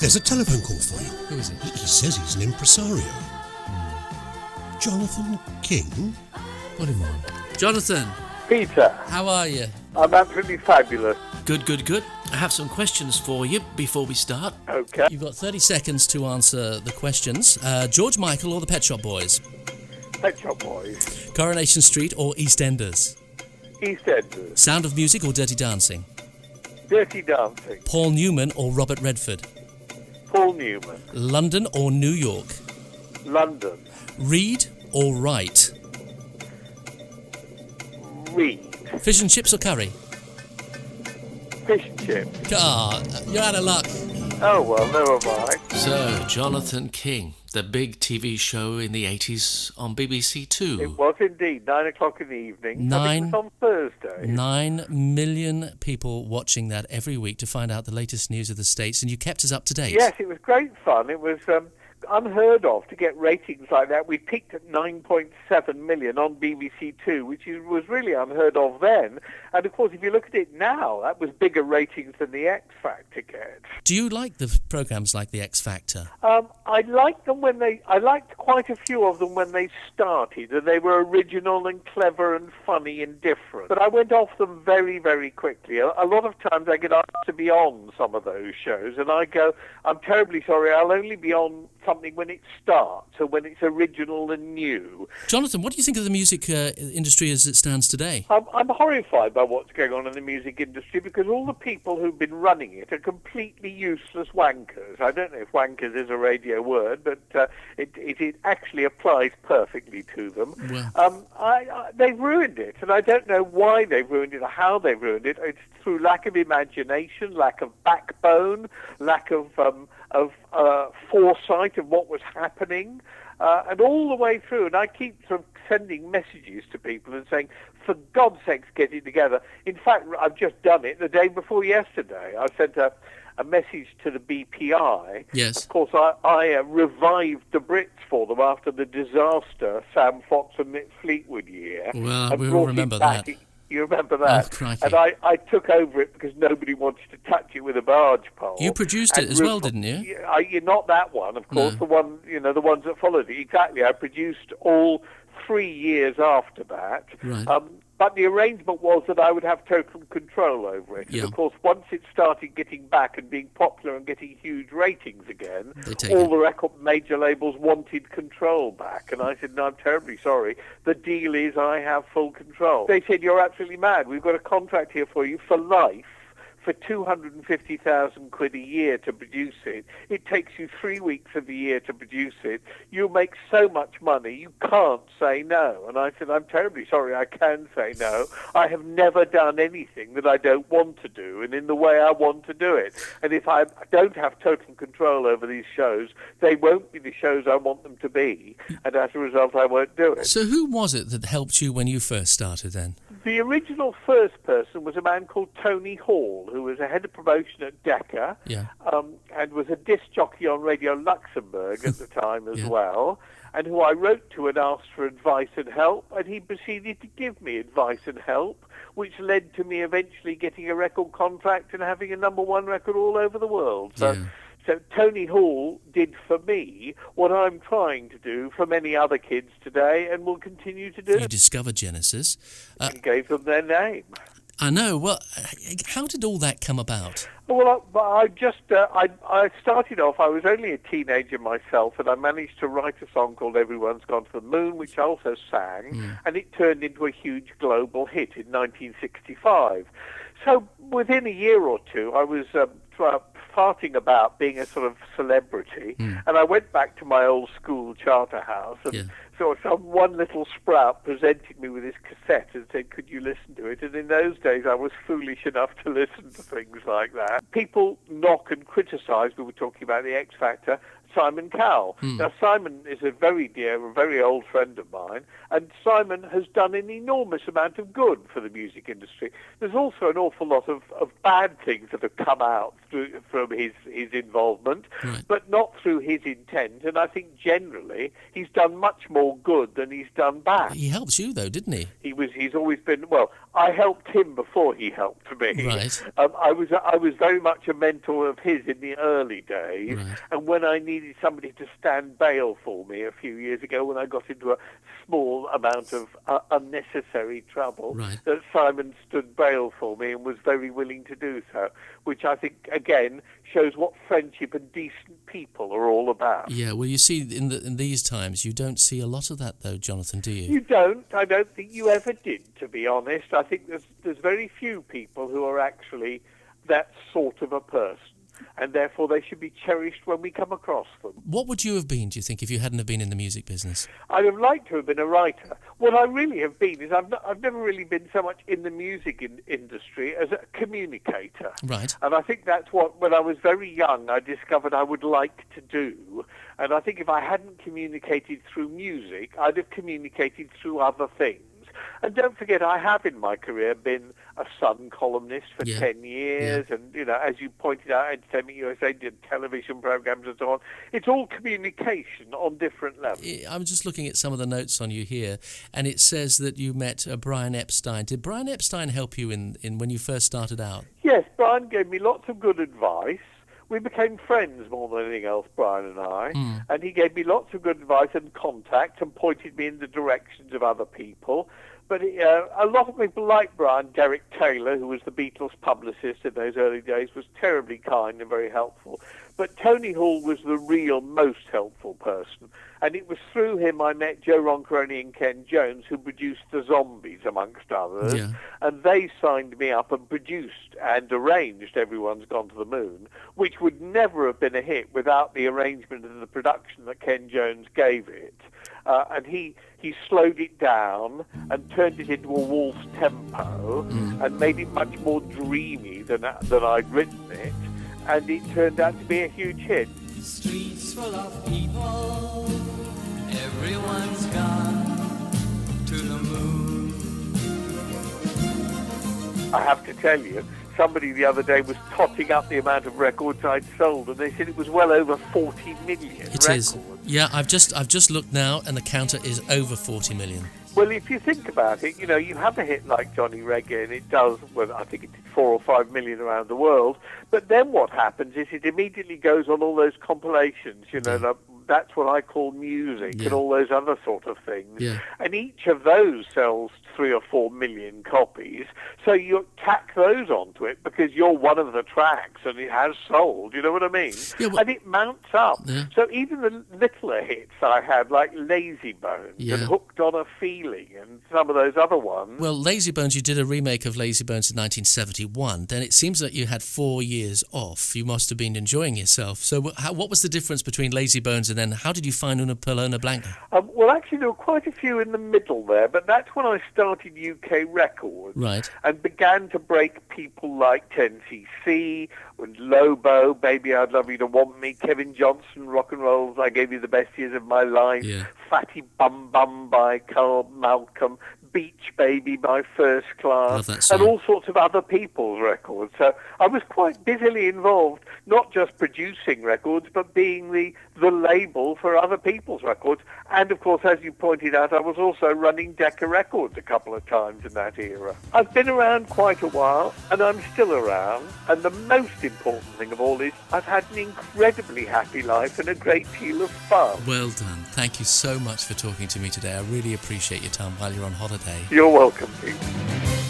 There's a telephone call for you. Who is it? He says he's an impresario. Jonathan King? Put him on. Jonathan, Peter, how are you? I'm absolutely fabulous. Good. I have some questions for you before we start. Okay. You've got 30 seconds to answer the questions. George Michael or the Pet Shop Boys? Pet Shop Boys. Coronation Street or EastEnders? EastEnders. Sound of Music or Dirty Dancing? Dirty Dancing. Paul Newman or Robert Redford? Paul Newman. London or New York? London. Read or write? Reed. Fish and chips or curry? Fish and chips. Ah, you're out of luck. Oh, well, never mind. So, Jonathan King, the big TV show in the 80s on BBC Two. It was indeed 9 o'clock in the evening. I think it was on Thursday. 9 million people watching that every week to find out the latest news of the States, and you kept us up to date. Yes, it was great fun. It was unheard of to get ratings like that. We peaked at 9.7 million on BBC Two, which was really unheard of then. And of course, if you look at it now, that was bigger ratings than the X Factor gets. Do you like the programs like the X Factor? I liked them I liked quite a few of them when they started, and they were original and clever and funny and different. But I went off them very, very quickly. A lot of times I get asked to be on some of those shows, and I go, I'm terribly sorry, I'll only be on something when it starts, or when it's original and new. Jonathan, what do you think of the music industry as it stands today? I'm horrified by what's going on in the music industry, because all the people who've been running it are completely useless wankers. I don't know if wankers is a radio word, but it actually applies perfectly to them. Well. They've ruined it, and I don't know why they've ruined it or how they've ruined it. It's through lack of imagination, lack of backbone, lack of foresight of what was happening, and all the way through. And I keep sort of sending messages to people and saying, for God's sakes, get it together. In fact, I've just done it the day before yesterday. I sent a message to the BPI. Yes. Of course, I revived the Brits for them after the disaster Sam Fox and Mick Fleetwood year. Well, we all remember that. You remember that? Oh, crikey. And I took over it because nobody wanted to touch it with a barge pole. You produced it as well, didn't you? You're not that one, of course. No. The ones that followed it. Exactly. I produced all 3 years after that. Right. But the arrangement was that I would have total control over it. Yeah. And of course, once it started getting back and being popular and getting huge ratings again, They all the major labels wanted control back. And I said, no, I'm terribly sorry. The deal is I have full control. They said, you're absolutely mad. We've got a contract here for you for life, for 250,000 quid a year to produce it. It takes you 3 weeks of the year to produce it. You make so much money, you can't say no. And I said, I'm terribly sorry, I can say no. I have never done anything that I don't want to do and in the way I want to do it. And if I don't have total control over these shows, they won't be the shows I want them to be. And as a result, I won't do it. So who was it that helped you when you first started then? The original first person was a man called Tony Hall, who was a head of promotion at Decca, and was a disc jockey on Radio Luxembourg at the time as well, and who I wrote to and asked for advice and help, and he proceeded to give me advice and help, which led to me eventually getting a record contract and having a #1 record all over the world. So Tony Hall did for me what I'm trying to do for many other kids today and will continue to do. You discovered Genesis. And gave them their name. I know. Well, how did all that come about? Well, I started off, I was only a teenager myself, and I managed to write a song called Everyone's Gone to the Moon, which I also sang, and it turned into a huge global hit in 1965. So within a year or two, I was farting about being a sort of celebrity, and I went back to my old school charter house, and so one little sprout presented me with this cassette and said, could you listen to it? And in those days, I was foolish enough to listen to things like that. People knock and criticize, we were talking about the X Factor, Simon Cowell. Now, Simon is a very dear, a very old friend of mine, and Simon has done an enormous amount of good for the music industry. There's also an awful lot of bad things that have come out from his involvement, but not through his intent, and I think generally he's done much more good than he's done bad. He helped you, though, didn't he? He's always been, well, I helped him before he helped me. Right. I was very much a mentor of his in the early days, Right. and when I needed somebody to stand bail for me a few years ago, when I got into a small amount of unnecessary trouble, Right. that Simon stood bail for me and was very willing to do so, which I think again shows what friendship and decent people are all about. Yeah, well, you see, in these times, you don't see a lot of that, though, Jonathan, do you? You don't. I don't think you ever did, to be honest. I think there's very few people who are actually that sort of a person, and therefore they should be cherished when we come across them. What would you have been, do you think, if you hadn't have been in the music business? I'd have liked to have been a writer. What I really have been is I've never really been so much in the music industry as a communicator. Right. And I think that's what, when I was very young, I discovered I would like to do. And I think if I hadn't communicated through music, I'd have communicated through other things. And don't forget, I have in my career been a Sun columnist for 10 years, and, you know, as you pointed out, Entertainment USA did television programs and so on. It's all communication on different levels. I'm just looking at some of the notes on you here, and it says that you met Brian Epstein. Did Brian Epstein help you in when you first started out? Yes, Brian gave me lots of good advice. We became friends more than anything else, Brian and I, and he gave me lots of good advice and contact and pointed me in the directions of other people. But a lot of people like Brian, Derek Taylor, who was the Beatles publicist in those early days, was terribly kind and very helpful. But Tony Hall was the real most helpful person. And it was through him I met Joe Roncaroni and Ken Jones, who produced The Zombies, amongst others. Yeah. And they signed me up and produced and arranged Everyone's Gone to the Moon, which would never have been a hit without the arrangement and the production that Ken Jones gave it. And he slowed it down and turned it into a waltz tempo and made it much more dreamy than I'd written it. And it turned out to be a huge hit. Streets full of people, everyone's gone to the moon. I have to tell you, somebody the other day was totting up the amount of records I'd sold, and they said it was well over 40 million It records. is. Yeah, I've just looked now, and the counter is over 40 million. Well, if you think about it, you know, you have a hit like Johnny Reggae, and it does, well, I think it did 4 or 5 million around the world, but then what happens is it immediately goes on all those compilations, you know, that's what I call music and all those other sort of things. Yeah. And each of those sells 3 or 4 million copies, so you tack those onto it because you're one of the tracks and it has sold, you know what I mean? Yeah, well, and it mounts up. Yeah. So even the littler hits I had, like Lazy Bones and Hooked on a Feeling and some of those other ones. Well, Lazy Bones, you did a remake of Lazy Bones in 1971. Then it seems that you had 4 years off. You must have been enjoying yourself. So what was the difference between Lazy Bones and then how did you find Una Paloma Blanca? Well, actually, there were quite a few in the middle there, but that's when I started UK Records. Right. And began to break people like 10cc, and Lobo, Baby I'd Love You to Want Me, Kevin Johnson, Rock and Rolls, I Gave You the Best Years of My Life, Fatty Bum Bum by Carl Malcolm, Beach Baby by First Class, Love that song. and all sorts of other people's records. So I was quite busily involved, not just producing records, but being the label for other people's records. And of course, as you pointed out, I was also running Decca Records a couple of times in that era. I've been around quite a while, and I'm still around. And the most important thing of all is I've had an incredibly happy life and a great deal of fun. Well done. Thank you so much for talking to me today. I really appreciate your time while you're on holiday. You're welcome, Pete.